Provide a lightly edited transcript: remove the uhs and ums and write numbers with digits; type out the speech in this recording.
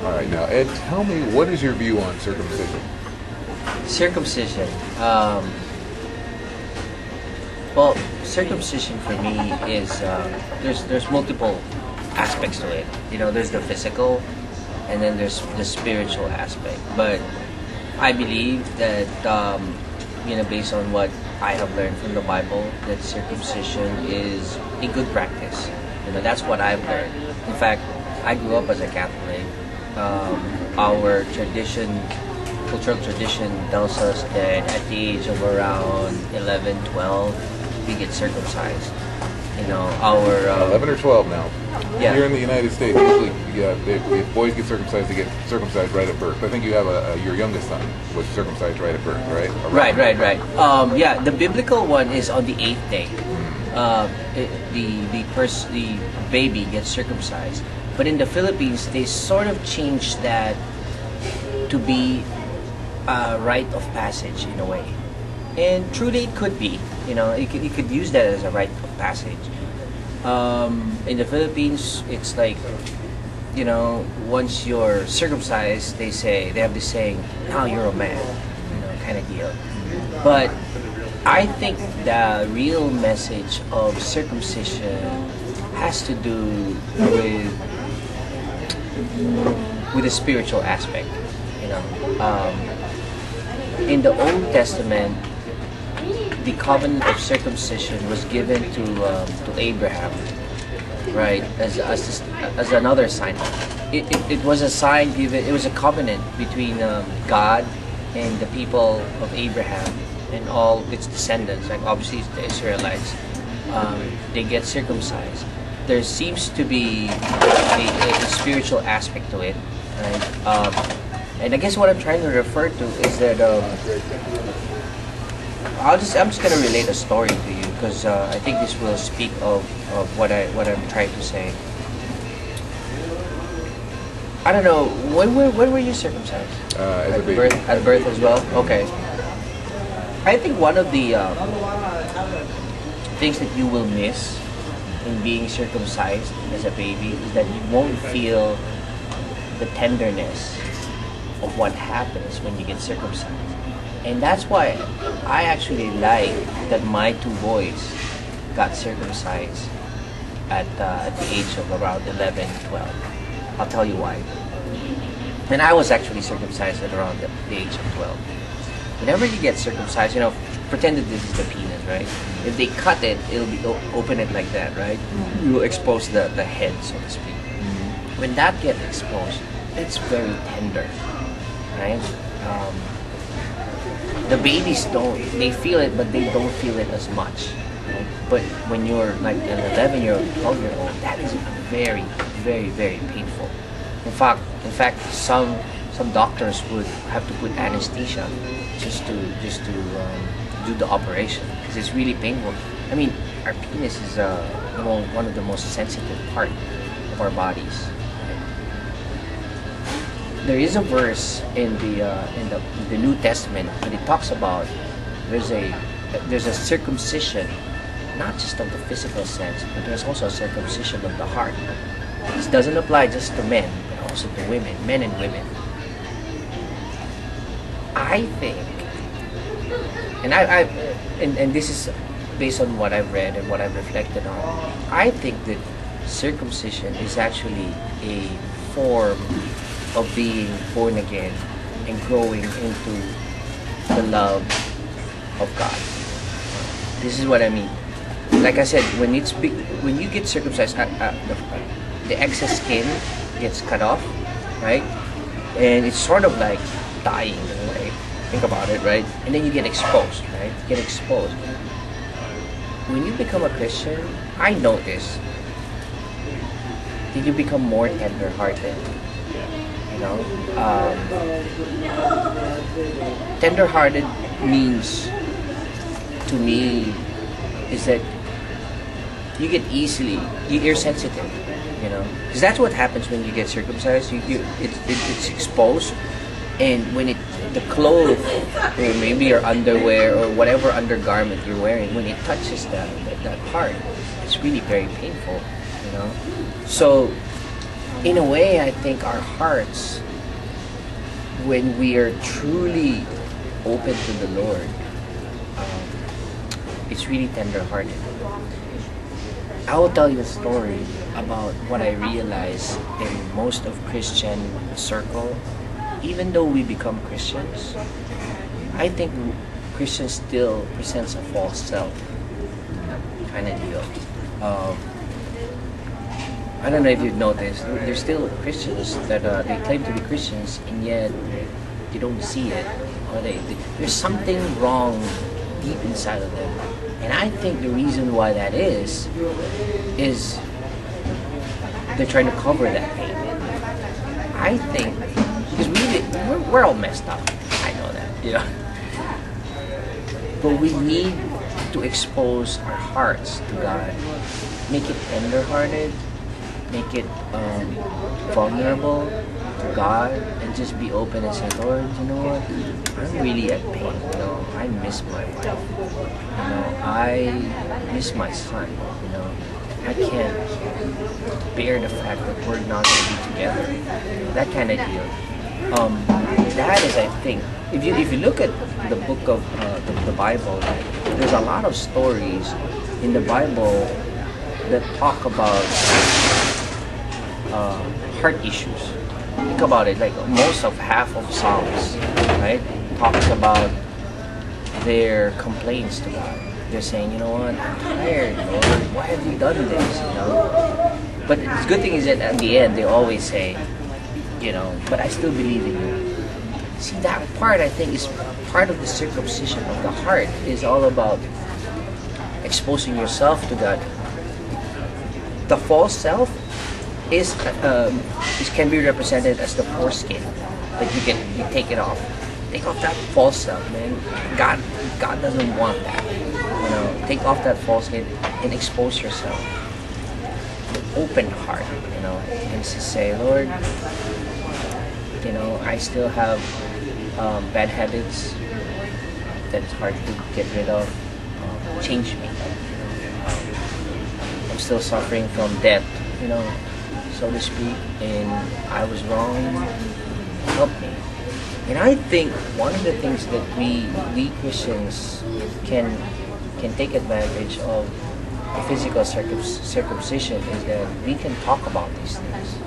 All right, now Ed, tell me, what is your view on circumcision? Circumcision. Well, circumcision for me is there's multiple aspects to it. You know, there's the physical, and then there's the spiritual aspect. But I believe that based on what I have learned from the Bible, that circumcision is a good practice. You know, that's what I've learned. In fact, I grew up as a Catholic. Our tradition, cultural tradition, tells us that at the age of around 11, 12, we get circumcised. You know, our 11 or 12 now. Yeah. Here in the United States, usually, if boys get circumcised, they get circumcised right at birth. I think you have your youngest son was circumcised right at birth, right? Right. Yeah, the biblical one is on the 8th day. The baby gets circumcised. But in the Philippines, they sort of changed that to be a rite of passage in a way. And truly it could be. You know, you could use that as a rite of passage. In the Philippines, it's like, you know, once you're circumcised, they have this saying, now you're a man, you know, kind of deal. But I think the real message of circumcision has to do with the spiritual aspect. You know, in the Old Testament, the covenant of circumcision was given to Abraham, right, as another sign. It was a sign given. It was a covenant between God and the people of Abraham and all its descendants. Like obviously the Israelites, they get circumcised. There seems to be a spiritual aspect to it, right? And I guess what I'm trying to refer to is that I'm just gonna relate a story to you because I think this will speak of what I'm trying to say. I don't know, when were you circumcised? As a baby. At birth as well. Okay. I think one of the things that you will miss in being circumcised as a baby is that you won't feel the tenderness of what happens when you get circumcised. And that's why I actually like that my two boys got circumcised at the age of around 11, 12. I'll tell you why. And I was actually circumcised at around the age of 12. Whenever you get circumcised, you know, pretend that this is the penis, right? If they cut it, it'll be open it like that, right? You will expose the head, so to speak. When that gets exposed, it's very tender, right? The babies they feel it, but they don't feel it as much. Right? But when you're like an 11-year-old, 12-year-old, that is very, very, very painful. In fact, some doctors would have to put anesthesia just to do the operation because it's really painful. I mean, our penis is one of the most sensitive part of our bodies. There is a verse in the New Testament that it talks about there's a circumcision, not just of the physical sense, but there's also a circumcision of the heart. This doesn't apply just to men, but also to women, men and women. I think, and this is based on what I've read and what I've reflected on, I think that circumcision is actually a form of being born again and growing into the love of God. This is what I mean. Like I said, when you get circumcised, the excess skin gets cut off, right? And it's sort of like dying in a way. Think about it, right? And then you get exposed, right? Get exposed. When you become a Christian, I notice that you become more tender-hearted. You know, tender-hearted means to me is that you get you're sensitive, you know, because that's what happens when you get circumcised. It's exposed, and when the clothes or maybe your underwear or whatever undergarment you're wearing, when it touches that part, it's really very painful, you know. So in a way, I think our hearts, when we are truly open to the Lord, it's really tender-hearted. I will tell you a story about what I realized in most of Christian circle. Even though we become Christians, I think Christians still presents a false self kind of deal. I don't know if you've noticed, there's still Christians that they claim to be Christians and yet they don't see it, or there's something wrong deep inside of them. And I think the reason why that is they're trying to cover that pain. I think because we're all messed up. I know that, you know. But we need to expose our hearts to God, make it tender-hearted, make it vulnerable to God, and just be open and say, Lord, you know what? I'm really at pain. You know, I miss my wife. You know, I miss my son. You know, I can't bear the fact that we're not going to be together. That kind of deal. That is, I think, if you look at the book of the Bible, there's a lot of stories in the Bible that talk about heart issues. Think about it, like most of half of Psalms, right, talks about their complaints to God. They're saying, you know what, I'm tired, Lord, why have you done this, you know? But the good thing is that at the end, they always say, you know, but I still believe in you. See, that part, I think, is part of the circumcision of the heart, is all about exposing yourself to God. The false self is can be represented as the foreskin. Like you take it off. Take off that false self, man. God doesn't want that. You know, take off that false skin and expose yourself. Open heart, you know, and just say, Lord, you know, I still have bad habits that it's hard to get rid of. Change me. I'm still suffering from debt, you know, so to speak, and I was wrong. Help me. And I think one of the things that we Christians can take advantage of physical circumcision is that we can talk about these things.